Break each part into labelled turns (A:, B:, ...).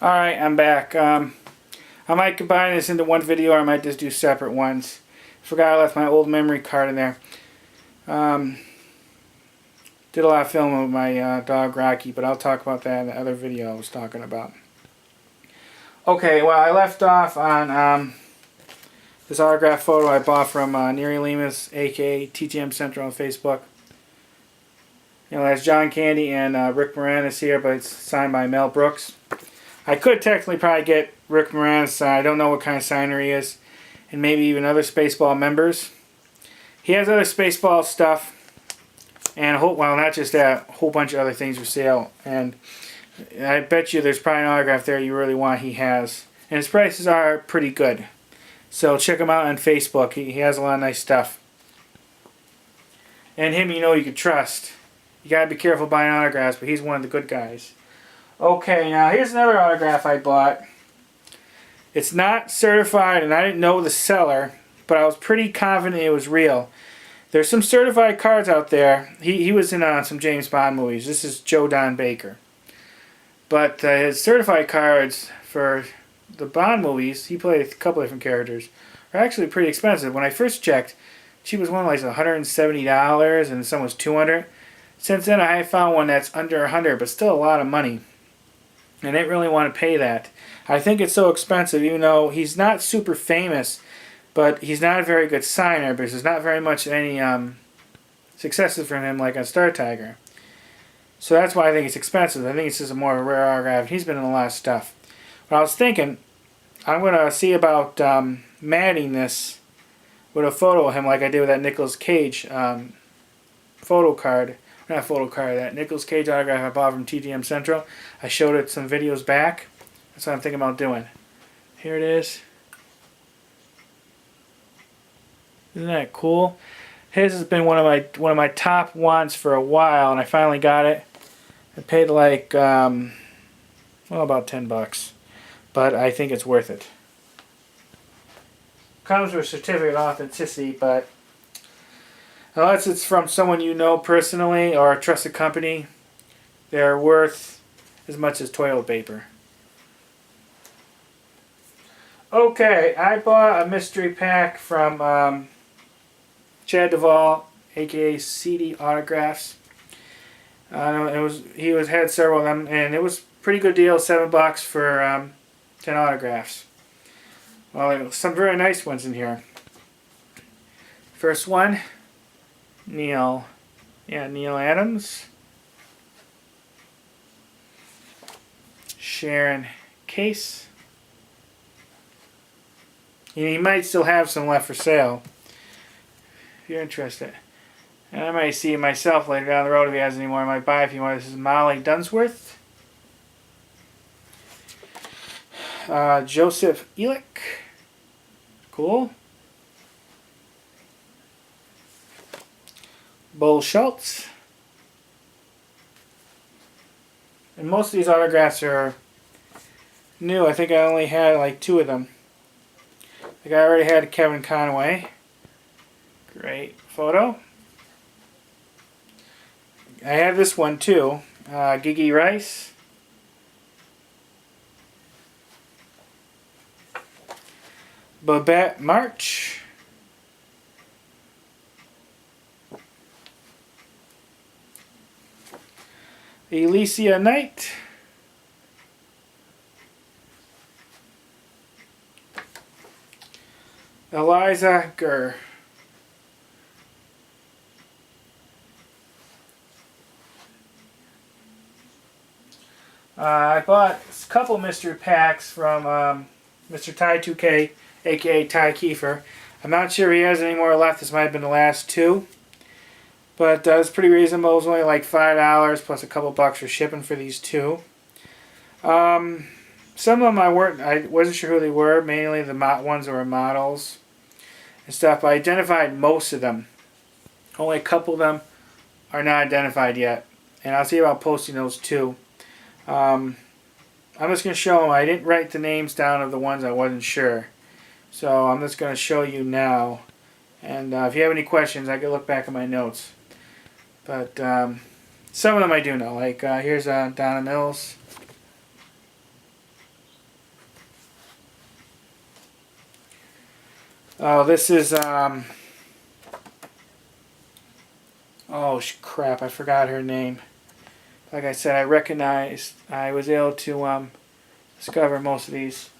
A: Alright, I'm back. I might combine this into one video, or I might just do separate ones. Forgot I left my old memory card in there. Did a lot of filming with my dog Rocky, but I'll talk about that in the other video I was talking about. Okay, well, I left off on this autograph photo I bought from Neri Lemus, aka TTM Central on Facebook. You know, that's John Candy and Rick Moranis here, but it's signed by Mel Brooks. I could technically probably get Rick Moranis, I don't know what kind of signer he is, and maybe even other Spaceball members. He has other Spaceball stuff, and well, not just that, a whole bunch of other things for sale. And I bet you there's probably an autograph there you really want he has. And his prices are pretty good. So check him out on Facebook. He has a lot of nice stuff. And him, you know, you can trust. You gotta be careful buying autographs, but he's one of the good guys. Okay, now here's another autograph I bought. It's not certified, and I didn't know the seller, but I was pretty confident it was real. There's some certified cards out there. He was in some James Bond movies. This is Joe Don Baker. But his certified cards for the Bond movies, he played a couple different characters, are actually pretty expensive. When I first checked, she was one like $170, and some was $200. Since then, I found one that's under $100, but still a lot of money. And I didn't really want to pay that. I think it's so expensive, even though he's not super famous, but he's not a very good signer because there's not very much any successes from him like on Star Tiger. So that's why I think it's expensive. I think it's just a more rare autograph. He's been in a lot of stuff. But I was thinking, I'm going to see about matting this with a photo of him like I did with that Nicolas Cage photo card. Not photo card, that Nicolas Cage autograph I bought from TTM Central. I showed it some videos back. That's what I'm thinking about doing. Here it is. Isn't that cool? His has been one of my top wants for a while, and I finally got it. I paid like well, about $10, but I think it's worth it. Comes with a certificate of authenticity, but unless it's from someone you know personally or a trusted company, they're worth as much as toilet paper. Okay, I bought a mystery pack from Chad Duvall, aka CD Autographs. He had several of them, and it was a pretty good deal, $7 for 10 autographs. Well, some very nice ones in here. First one, Neil Adams. Sharon Case. He might still have some left for sale if you're interested. And I might see it myself later down the road if he has any more. I might buy a few more. This is Molly Dunsworth. Joseph Elick. Cool. Bull Schultz. And most of these autographs are new. I think I only had like 2 of them. I think I already had Kevin Conway. Great photo. I have this one too. Gigi Rice. Babette March. Alicia Knight. Eliza Gurr. I bought a couple mystery packs from Mr. Ty 2K, aka Ty Kiefer. I'm not sure he has any more left. This might have been the last 2. But it's pretty reasonable. It was only like $5 plus a couple bucks for shipping for these 2. Some of them I wasn't sure who they were. Mainly the ones that were models and stuff. But I identified most of them. Only a couple of them are not identified yet. And I'll see about posting those too. I'm just going to show them. I didn't write the names down of the ones I wasn't sure. So I'm just going to show you now. And if you have any questions, I can look back at my notes. But some of them I do know. Like here's Donna Mills. Oh, this is oh crap! I forgot her name. Like I said, I was able to discover most of these.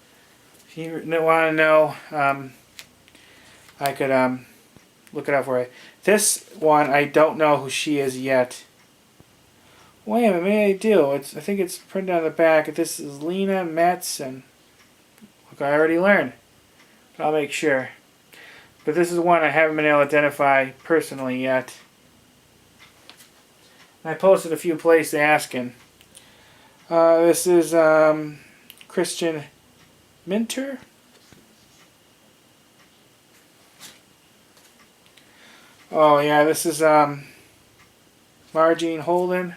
A: If you want to know, I could look it up for you. This one, I don't know who she is yet. Wait a minute, maybe I do. I think it's printed on the back. This is Lena Matson. Look, I already learned. I'll make sure. But this is one I haven't been able to identify personally yet. I posted a few places asking. This is Christian Minter. Oh yeah, this is Margene Holden.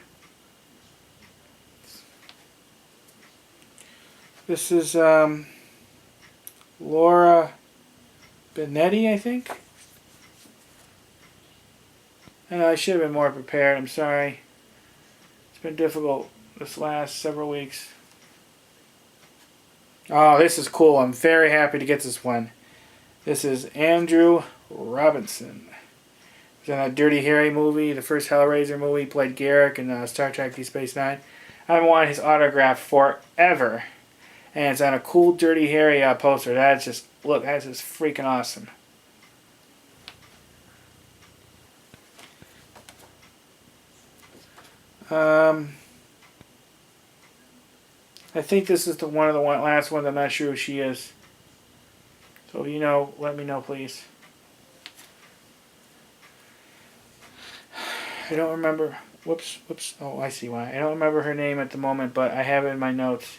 A: This is Laura Benetti, I think. I know I should have been more prepared. I'm sorry. It's been difficult this last several weeks. Oh, this is cool. I'm very happy to get this one. This is Andrew Robinson. He's in a Dirty Harry movie, the first Hellraiser movie. He played Garrick in Star Trek Deep Space Nine. I've wanted his autograph forever. And it's on a cool Dirty Harry poster. That's just, look, that's just freaking awesome. I think this is the last one. I'm not sure who she is. So if you know, let me know, please. I don't remember. Whoops. Oh, I see why. I don't remember her name at the moment, but I have it in my notes.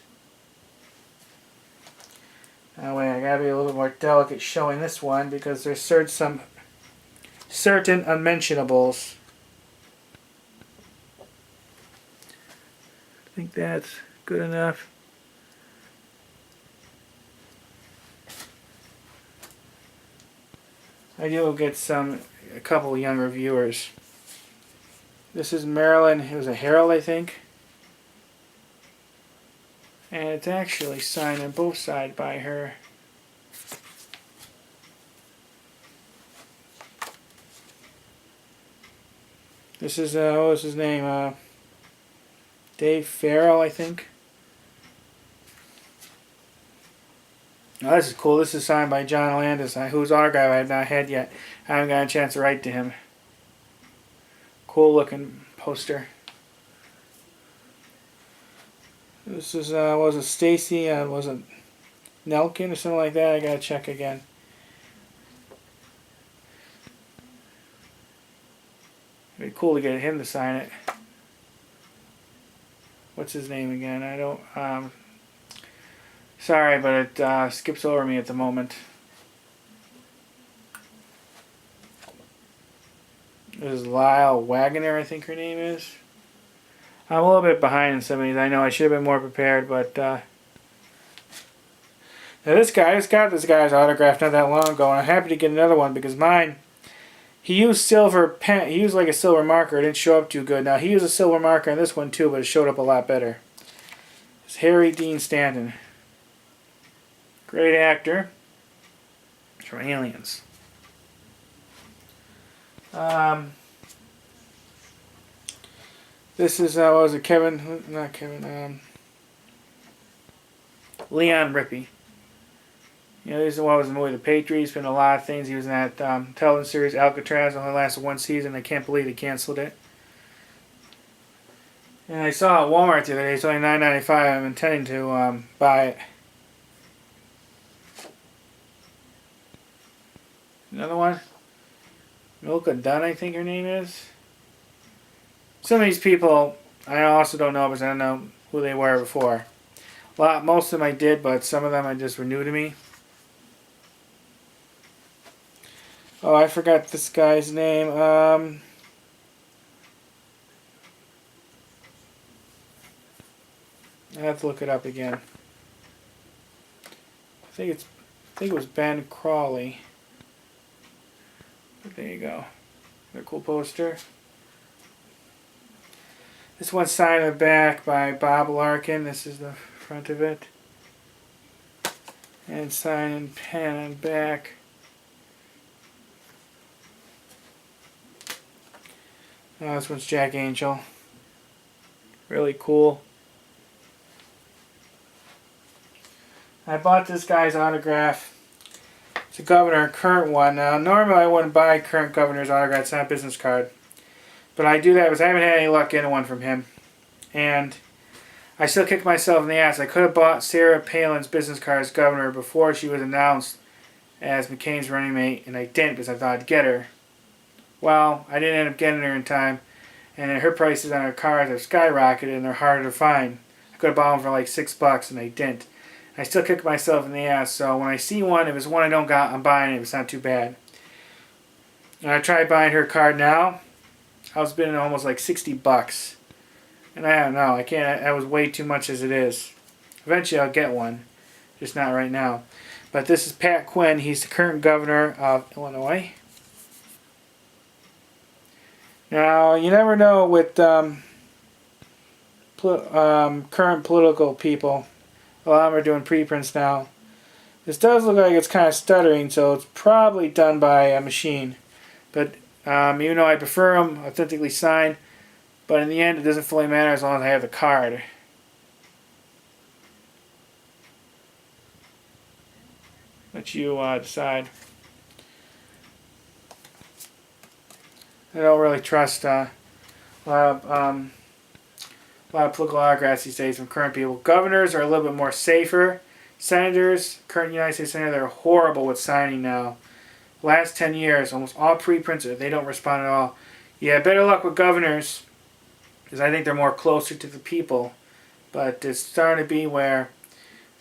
A: Now wait, I gotta be a little bit more delicate showing this one because there's some certain unmentionables. I think that's good enough. I do get a couple younger viewers. This is Marilyn. It was a Herald, I think. And it's actually signed on both sides by her. This is, what was his name? Dave Farrell, I think. Oh, this is cool. This is signed by John Landis, whose autograph I have not had yet. I haven't got a chance to write to him. Cool looking poster. This is, was it Stacy? Was it Nelkin or something like that? I gotta check again. It'd be cool to get him to sign it. What's his name again? I don't, sorry, but it skips over me at the moment. This is Lyle Wagner, I think her name is. I'm a little bit behind in some of these. I know I should have been more prepared, but now this guy, I just got this guy's autograph not that long ago, and I'm happy to get another one because mine, he used silver pen. He used like a silver marker. It didn't show up too good. Now he used a silver marker on this one too, but it showed up a lot better. It's Harry Dean Stanton. Great actor. It's from Aliens. This is, what was it, Leon Rippey. You know, this is what was in the movie The Patriot. He's been in a lot of things. He was in that television series Alcatraz. Only lasted one season. I can't believe they canceled it. And I saw it at Walmart the other day. It's only $9.95. I'm intending to buy it. Another one. Milka Dunn, I think her name is. Some of these people I also don't know because I don't know who they were before. Most of them I did, but some of them were new to me. Oh, I forgot this guy's name. I have to look it up again. I think it was Ben Crawley. But there you go. A cool poster. This one's signed on the back by Bob Larkin. This is the front of it. And signed in pen on back Oh, this one's Jack Angel. Really cool. I bought this guy's autograph. It's a governor, current one. Now, normally I wouldn't buy current governor's autograph. It's not a business card. But I do that because I haven't had any luck getting one from him. And I still kick myself in the ass. I could have bought Sarah Palin's business card as governor before she was announced as McCain's running mate, and I didn't because I thought I'd get her. Well, I didn't end up getting her in time, and then her prices on her cards have skyrocketed and they're harder to find. I could have bought them for like $6 and I didn't. I still kick myself in the ass, so when I see one, if it's one I don't got, I'm buying it if it's not too bad. And I tried buying her card now. I was bidding almost like $60. And I don't know, I can't, that was way too much as it is. Eventually I'll get one, just not right now. But this is Pat Quinn. He's the current governor of Illinois. Now, you never know with current political people. A lot of them are doing preprints now. This does look like it's kind of stuttering, so it's probably done by a machine. But even though I prefer them authentically signed, but in the end it doesn't fully matter as long as I have the card. Let you decide. I don't really trust a lot of political autographs these days from current people. Governors are a little bit more safer. Senators, current United States Senator, they're horrible with signing now. Last 10 years, almost all preprints, they don't respond at all. Yeah, better luck with governors, because I think they're more closer to the people. But it's starting to be where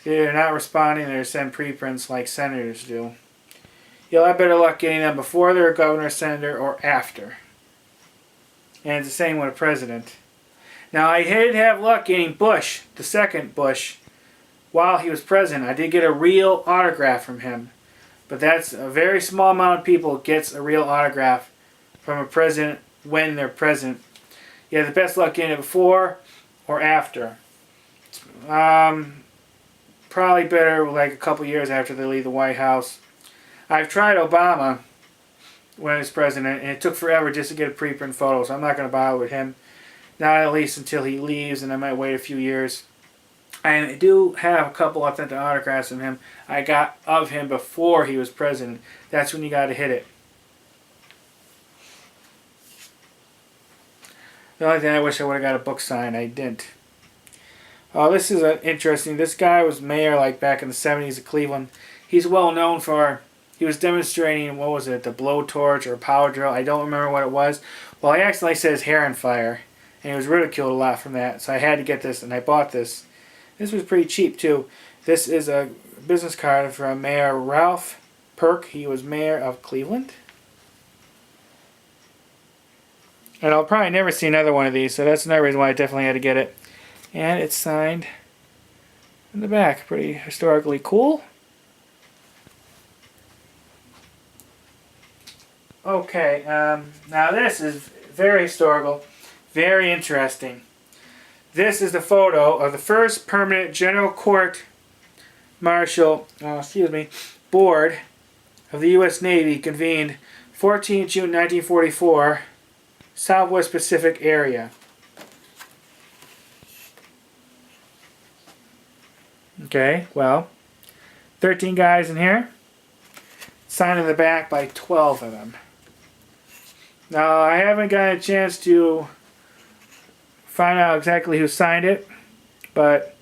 A: they're not responding, they're sending preprints like senators do. You'll have better luck getting them before they're a governor, senator, or after. And it's the same with a president. Now, I did have luck getting Bush, the second Bush, while he was president. I did get a real autograph from him. But that's a very small amount of people gets a real autograph from a president when they're president. You have the best luck getting it before or after. Probably better like a couple years after they leave the White House. I've tried Obama when he was president, and it took forever just to get a preprint photo, so I'm not going to bother with him. Not at least until he leaves, and I might wait a few years. I do have a couple authentic autographs from him I got of him before he was president. That's when you got to hit it. The only thing I wish I would have got a book signed, I didn't. Oh, this is interesting. This guy was mayor like back in the 70s of Cleveland. He's well known for, he was demonstrating, what was it, the blowtorch or power drill. I don't remember what it was. Well, I accidentally set his hair on fire, and he was ridiculed a lot from that. So I had to get this, and I bought this. This was pretty cheap, too. This is a business card from Mayor Ralph Perk. He was mayor of Cleveland. And I'll probably never see another one of these, so that's another reason why I definitely had to get it. And it's signed in the back. Pretty historically cool. Okay, now this is very historical, very interesting. This is the photo of the first permanent General Court Martial, Board of the U.S. Navy convened 14 June 1944, Southwest Pacific area. Okay, well, 13 guys in here, signed in the back by 12 of them. Now, I haven't got a chance to find out exactly who signed it, but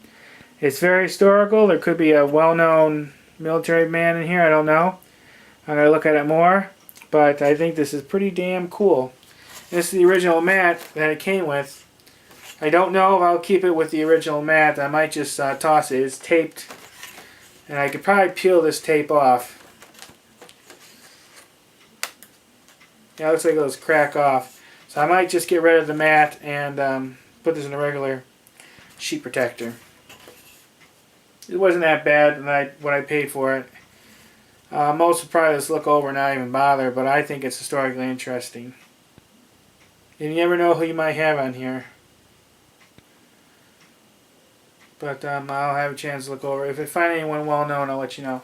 A: it's very historical. There could be a well-known military man in here, I don't know. I'm going to look at it more, but I think this is pretty damn cool. This is the original mat that it came with. I don't know if I'll keep it with the original mat. I might just toss it. It's taped, and I could probably peel this tape off. Yeah, it looks like it was crack off. So I might just get rid of the mat and put this in a regular sheet protector. It wasn't that bad when I paid for it. Most would probably just look over and not even bother, but I think it's historically interesting. And you never know who you might have on here. But I'll have a chance to look over. If I find anyone well known, I'll let you know.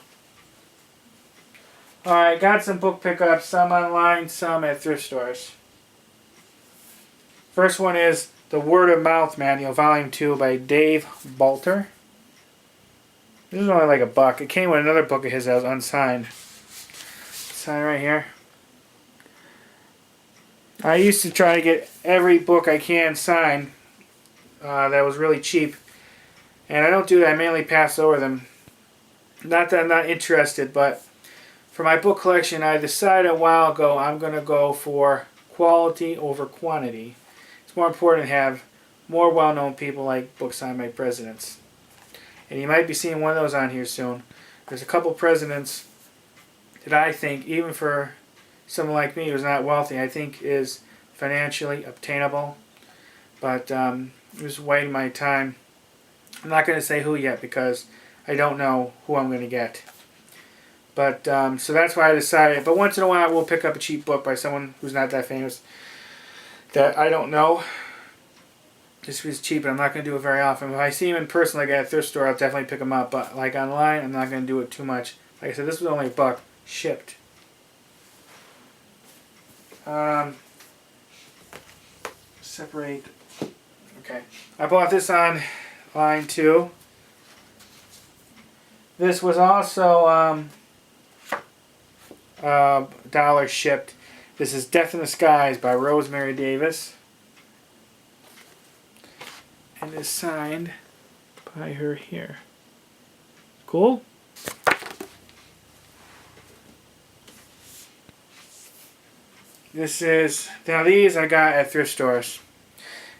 A: Alright, got some book pickups, some online, some at thrift stores. First one is The Word of Mouth Manual, Volume 2 by Dave Balter. This is only like $1. It came with another book of his that was unsigned. Sign right here. I used to try to get every book I can signed that was really cheap. And I don't do that. I mainly pass over them. Not that I'm not interested, but for my book collection, I decided a while ago I'm going to go for quality over quantity. It's more important to have more well-known people like books signed by presidents. And you might be seeing one of those on here soon. There's a couple presidents that I think, even for someone like me who's not wealthy, I think is financially obtainable. But just waiting my time. I'm not going to say who yet because I don't know who I'm going to get. But so that's why I decided. But once in a while, we'll pick up a cheap book by someone who's not that famous that I don't know. Just because it's cheap, and I'm not going to do it very often. If I see him in person, like at a thrift store, I'll definitely pick him up. But like online, I'm not going to do it too much. Like I said, this was only $1 shipped. Separate. Okay, I bought this on line 2. This was also $1 shipped. This is Death in the Skies by Rosemary Davis. And it's signed by her here. Cool? This is, now these I got at thrift stores.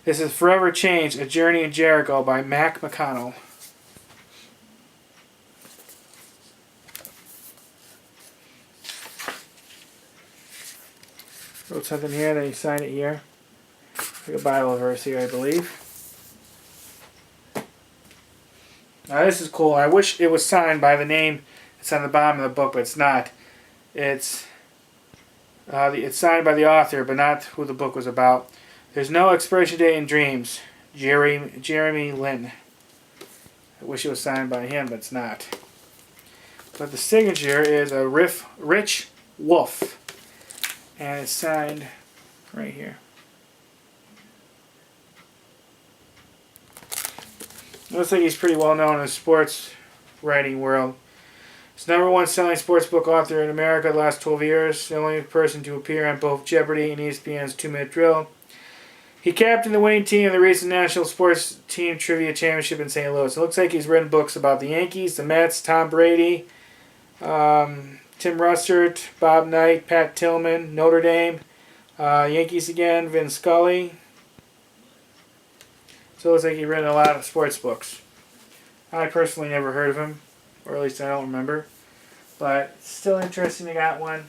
A: This is Forever Changed, A Journey in Jericho by Mac McConnell. Wrote something here, then he signed it here. Like a Bible verse here, I believe. Now this is cool. I wish it was signed by the name that's on the bottom of the book, but it's not. It's signed by the author, but not who the book was about. There's no expiration date in dreams. Jeremy Lin. I wish it was signed by him, but it's not. But the signature is a Rich Wolf. And it's signed right here. Looks like he's pretty well known in the sports writing world. He's #1 selling sports book author in America the last 12 years. The only person to appear on both Jeopardy and ESPN's 2-Minute Drill. He captained the winning team in the recent National Sports Team Trivia Championship in St. Louis. It looks like he's written books about the Yankees, the Mets, Tom Brady, Tim Russert, Bob Knight, Pat Tillman, Notre Dame, Yankees again, Vin Scully. So it looks like he's written a lot of sports books. I personally never heard of him, or at least I don't remember. But it's still interesting to got one.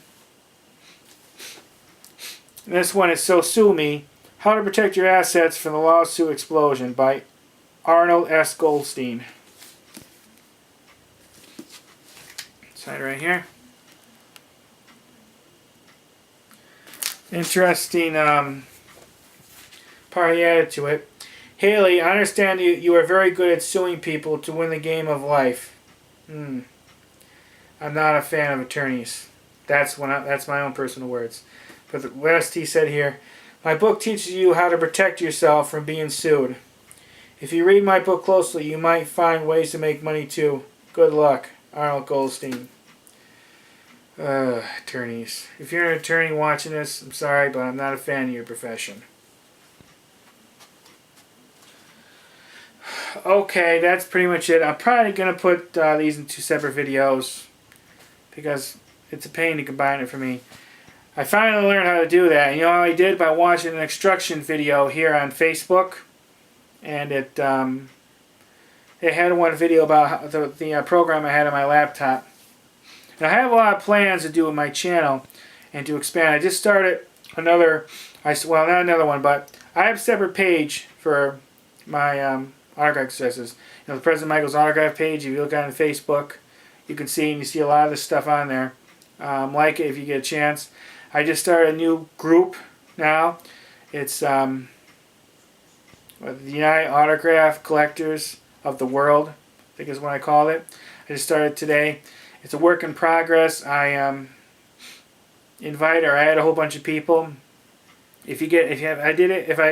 A: And this one is So Sue Me, How to Protect Your Assets from the Lawsuit Explosion by Arnold S. Goldstein. Signed right here. Interesting part he added to it. Haley, I understand you are very good at suing people to win the game of life. I'm not a fan of attorneys. That's my own personal words. But the rest he said here, my book teaches you how to protect yourself from being sued. If you read my book closely, you might find ways to make money too. Good luck, Arnold Goldstein. Attorneys. If you're an attorney watching this, I'm sorry, but I'm not a fan of your profession. Okay, that's pretty much it. I'm probably going to put these in 2 separate videos because it's a pain to combine it for me. I finally learned how to do that. You know how I did? By watching an instruction video here on Facebook. And it had one video about the program I had on my laptop. And I have a lot of plans to do with my channel and to expand. I just started another, well, not another one, but I have a separate page for my autograph exercises. You know, the President Michael's autograph page, if you look on Facebook, you can see, and you see a lot of this stuff on there. Like it if you get a chance. I just started a new group now. It's the United Autograph Collectors of the World, I think is what I call it. I just started today. It's a work in progress. I I had a whole bunch of people If I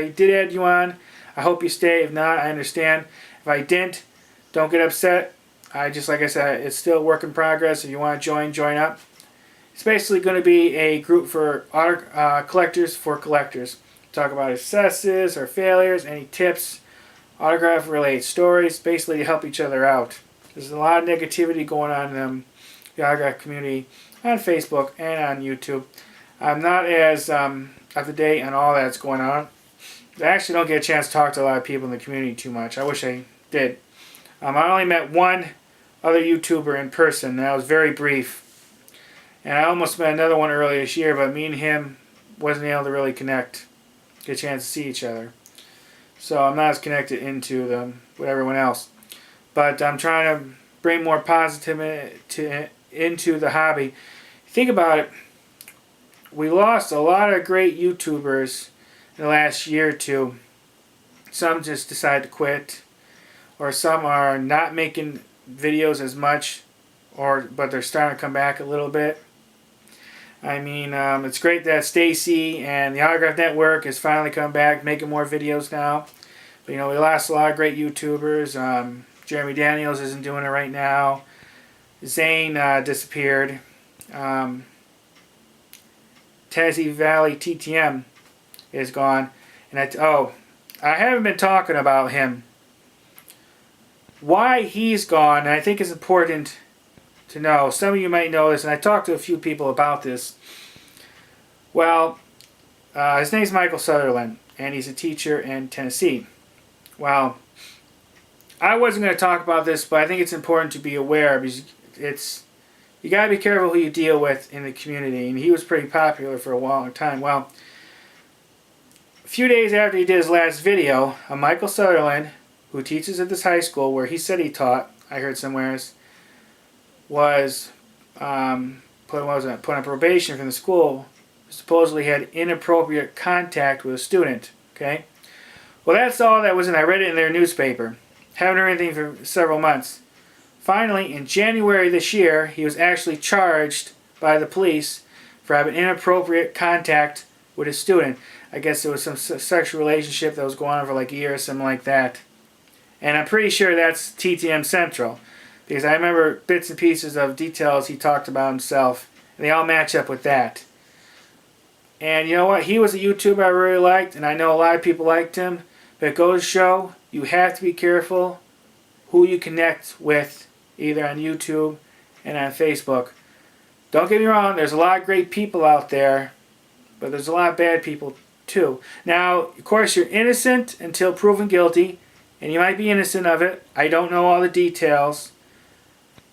A: did add you on, I hope you stay. If not, I understand. If I didn't, don't get upset. Like I said, it's still a work in progress. If you want to join up. It's basically going to be a group for collectors for collectors. Talk about successes or failures, any tips, autograph related stories, basically to help each other out. There's a lot of negativity going on in the autograph community on Facebook and on YouTube. I'm not as up to date on all that's going on. I actually don't get a chance to talk to a lot of people in the community too much. I wish I did. I only met one other YouTuber in person, and that was very brief. And I almost met another one earlier this year, but me and him wasn't able to really connect, get a chance to see each other. So I'm not as connected into them with everyone else. But I'm trying to bring more positivity into the hobby. Think about it. We lost a lot of great YouTubers in the last year or two. Some just decided to quit, or some are not making videos as much, but they're starting to come back a little bit. I mean, it's great that Stacy and the Autograph Network has finally come back, making more videos now. But, we lost a lot of great YouTubers. Jeremy Daniels isn't doing it right now. Zane disappeared. Tennessee Valley TTM is gone. And I haven't been talking about him. Why he's gone, and I think it's important to know. Some of you might know this, and I talked to a few people about this. Well, his name's Michael Sutherland, and he's a teacher in Tennessee. Well, I wasn't going to talk about this, but I think it's important to be aware, because you got to be careful who you deal with in the community, and he was pretty popular for a long time. Well, a few days after he did his last video, Michael Sutherland, who teaches at this high school where he said he taught, I heard somewheres, was put on probation from the school. Supposedly had inappropriate contact with a student. Okay, well, that's all that was in. I read it in their newspaper. Haven't heard anything for several months. Finally, in January this year, he was actually charged by the police for having inappropriate contact with a student. I guess there was some sexual relationship that was going on for like a year or something like that. And I'm pretty sure that's TTM Central, because I remember bits and pieces of details he talked about himself, and they all match up with that. And you know what? He was a YouTuber I really liked, and I know a lot of people liked him, but it goes to show you have to be careful who you connect with, either on YouTube and on Facebook. Don't get me wrong, there's a lot of great people out there, but there's a lot of bad people too. Now, of course, you're innocent until proven guilty, and you might be innocent of it. I don't know all the details,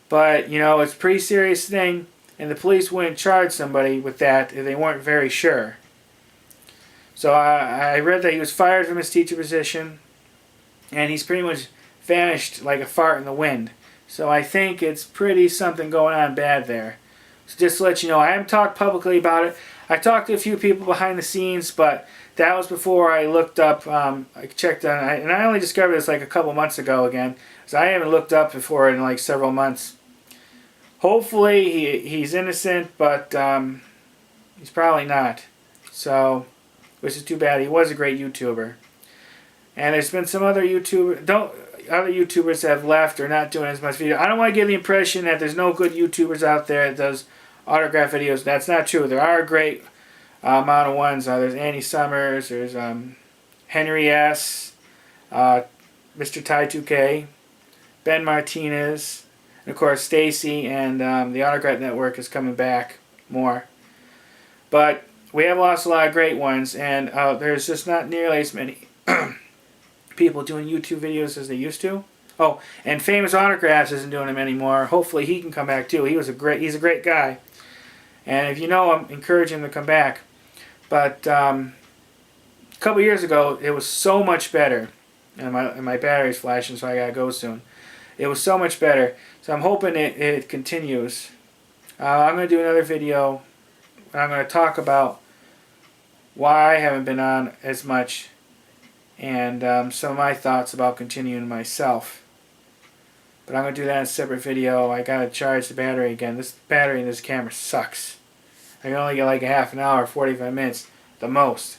A: but it's a pretty serious thing, and the police wouldn't charge somebody with that if they weren't very sure. So I read that he was fired from his teacher position, and he's pretty much vanished like a fart in the wind. So I think it's pretty something going on bad there. So just to let you know, I haven't talked publicly about it. I talked to a few people behind the scenes, but that was before I looked up, I checked on, and I only discovered this like a couple months ago again, so I haven't looked up before in like several months. Hopefully he's innocent, but he's probably not. So, which is too bad. He was a great YouTuber. And there's been some other YouTubers that have left or not doing as much video. I don't want to give the impression that there's no good YouTubers out there that does autograph videos. That's not true. There are a great amount of ones. There's Andy Summers. There's Henry S. Mr. Ty 2K. Ben Martinez. And of course Stacy, and the Autograph Network is coming back more. But we have lost a lot of great ones, and there's just not nearly as many people doing YouTube videos as they used to. Oh, and Famous Autographs isn't doing them anymore. Hopefully he can come back too. He's a great guy. And if you know him, encourage him to come back. But a couple years ago, it was so much better. And my battery's flashing, so I gotta go soon. It was so much better. So I'm hoping it continues. I'm going to do another video. I'm going to talk about why I haven't been on as much, and some of my thoughts about continuing myself. But I'm going to do that in a separate video. I got to charge the battery again. This battery in this camera sucks. I can only get like a half an hour, 45 minutes, the most.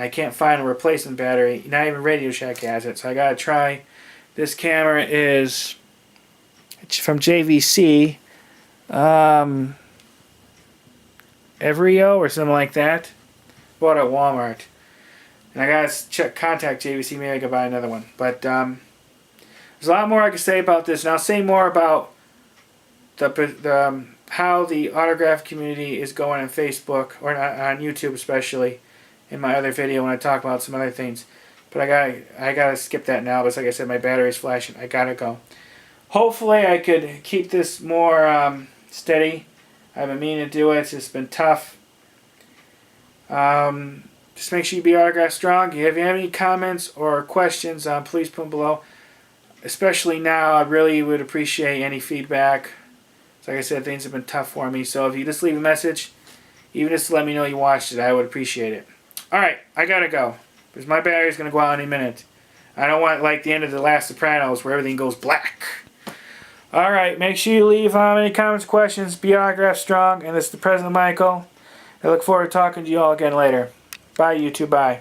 A: I can't find a replacement battery. Not even Radio Shack has it, so I gotta try. This camera is from JVC, Evrio or something like that. Bought at Walmart, and I gotta contact JVC. Maybe I can buy another one. But there's a lot more I can say about this, and I'll say more about the how the autograph community is going on Facebook or on YouTube, especially in my other video when I talk about some other things. But I gotta skip that now. But like I said, my battery's flashing. I gotta go. Hopefully, I could keep this more steady. I've been meaning to do it. It's just been tough. Just make sure you be autograph strong. If you have any comments or questions, please put them below. Especially now, I really would appreciate any feedback. So like I said, things have been tough for me. So if you just leave a message, even just to let me know you watched it, I would appreciate it. Alright, I gotta go. Because my battery's going to go out any minute. I don't want like the end of The Last Sopranos where everything goes black. Alright, make sure you leave any comments, questions. Be autograph strong. And this is the President Michael. I look forward to talking to you all again later. Bye, YouTube. Bye.